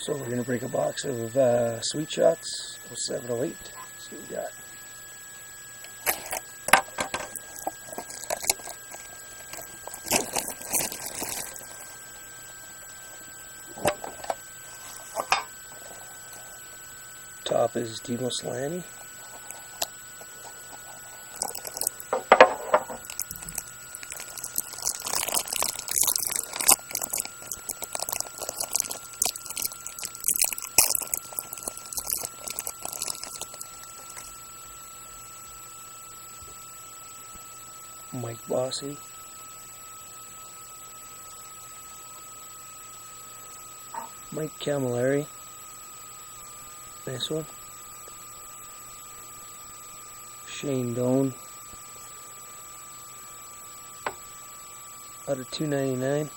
So we're going to break a box of Sweet Shots, 0708. See what we got. Top is Demo Slaney. Mike Bossy. Mike Camilleri. Nice one. Shane Doan. Out of $2.99.